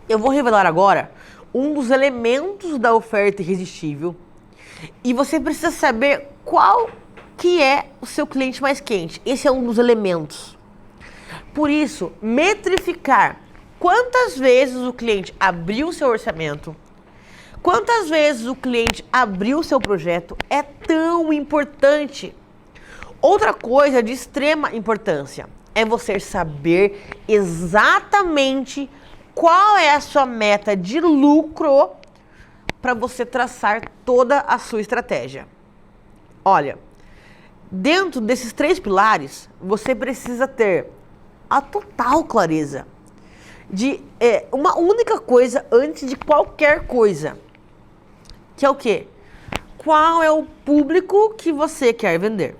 Eu vou revelar agora um dos elementos da oferta irresistível. E você precisa saber qual que é o seu cliente mais quente. Esse é um dos elementos. Por isso, metrificar quantas vezes o cliente abriu o seu orçamento, quantas vezes o cliente abriu o seu projeto é tão importante. Outra coisa de extrema importância é você saber exatamente qual é a sua meta de lucro para você traçar toda a sua estratégia. Olha, dentro desses 3 pilares, você precisa ter a total clareza de uma única coisa antes de qualquer coisa. Que é o quê? qual é o público que você quer vender.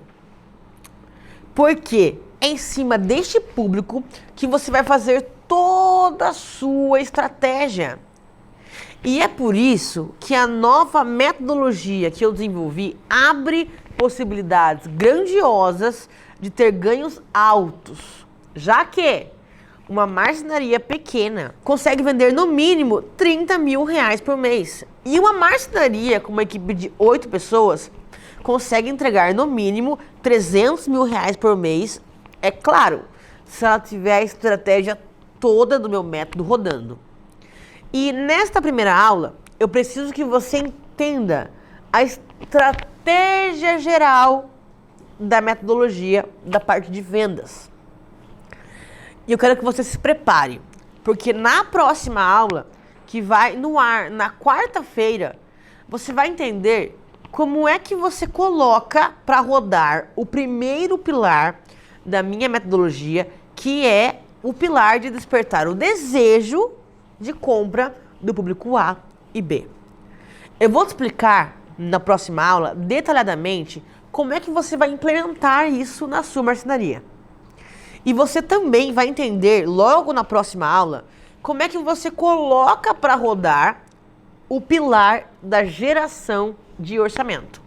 Porque é em cima deste público que você vai fazer toda a sua estratégia. E é por isso que a nova metodologia que eu desenvolvi abre possibilidades grandiosas de ter ganhos altos, já que uma marcenaria pequena consegue vender no mínimo 30 mil reais por mês. E uma marcenaria com uma equipe de 8 pessoas consegue entregar no mínimo 300 mil reais por mês, é claro, se ela tiver a estratégia toda do meu método rodando. E nesta primeira aula, eu preciso que você entenda a estratégia geral da metodologia da parte de vendas. E eu quero que você se prepare, porque na próxima aula, que vai no ar na quarta-feira, você vai entender como é que você coloca para rodar o primeiro pilar da minha metodologia, que é o pilar de despertar o desejo de compra do público A e B. Eu vou te explicar na próxima aula, detalhadamente, como é que você vai implementar isso na sua marcenaria. E você também vai entender, logo na próxima aula, como é que você coloca para rodar o pilar da geração de orçamento.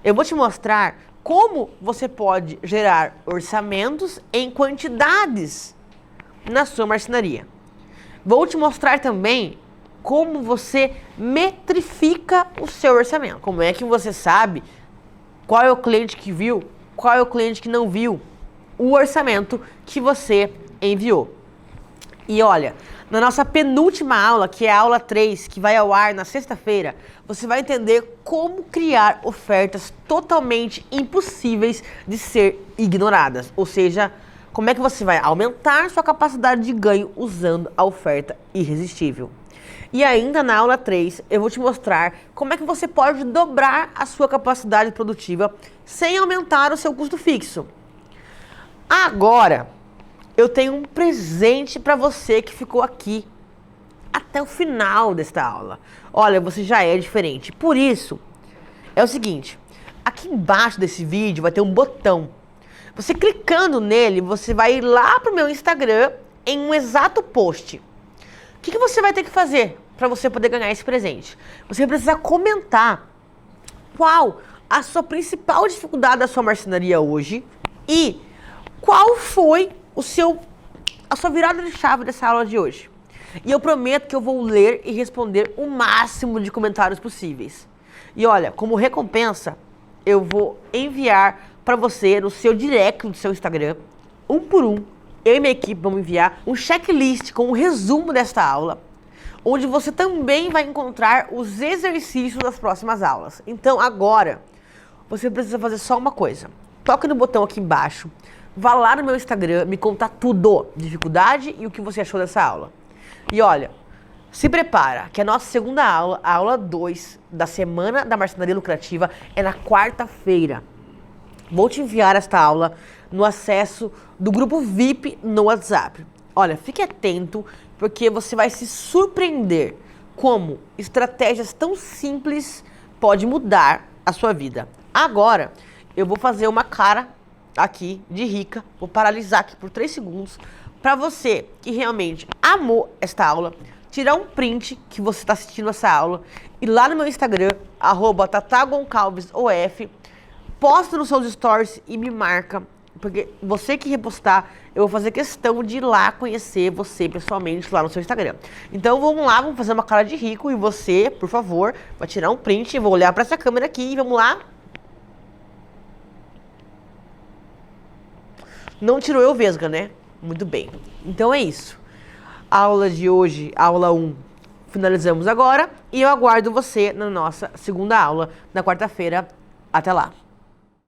Eu vou te mostrar como você pode gerar orçamentos em quantidades na sua marcenaria. Vou te mostrar também como você metrifica o seu orçamento. Como é que você sabe qual é o cliente que viu, qual é o cliente que não viu o orçamento que você enviou. E olha, na nossa penúltima aula, que é a aula 3, que vai ao ar na sexta-feira, você vai entender como criar ofertas totalmente impossíveis de ser ignoradas. Ou seja, como é que você vai aumentar sua capacidade de ganho usando a oferta irresistível. E ainda na aula 3, eu vou te mostrar como é que você pode dobrar a sua capacidade produtiva sem aumentar o seu custo fixo. Agora, eu tenho um presente para você que ficou aqui até o final desta aula. Olha, você já é diferente. Por isso, é o seguinte, aqui embaixo desse vídeo vai ter um botão. Você clicando nele, você vai ir lá para o meu Instagram em um exato post. O que você vai ter que fazer para você poder ganhar esse presente? Você precisa comentar qual a sua principal dificuldade da sua marcenaria hoje e qual foi a sua virada de chave dessa aula de hoje. E eu prometo que eu vou ler e responder o máximo de comentários possíveis. E olha, como recompensa, eu vou enviar para você no seu direct do seu Instagram, um por um, eu e minha equipe vamos enviar um checklist com um resumo desta aula, onde você também vai encontrar os exercícios das próximas aulas. Então agora, você precisa fazer só uma coisa. Toque no botão aqui embaixo, vá lá no meu Instagram, me contar tudo, dificuldade e o que você achou dessa aula. E olha, se prepara, que a nossa segunda aula, a aula 2 da Semana da Marcenaria Lucrativa, é na quarta-feira. Vou te enviar esta aula no acesso do grupo VIP no WhatsApp. Olha, fique atento, porque você vai se surpreender como estratégias tão simples podem mudar a sua vida. Agora, eu vou fazer uma cara aqui de rica, vou paralisar aqui por 3 segundos, para você que realmente amou esta aula, tirar um print que você está assistindo essa aula e lá no meu Instagram, @tatagoncalvesof, posta nos seus stories e me marca, porque você que repostar, eu vou fazer questão de ir lá conhecer você pessoalmente lá no seu Instagram. Então vamos lá, vamos fazer uma cara de rico e você, por favor, vai tirar um print, vou olhar para essa câmera aqui e vamos lá. Não tirou eu vesga, né? Muito bem. Então é isso. A aula de hoje, aula 1, finalizamos agora e eu aguardo você na nossa segunda aula, na quarta-feira. Até lá.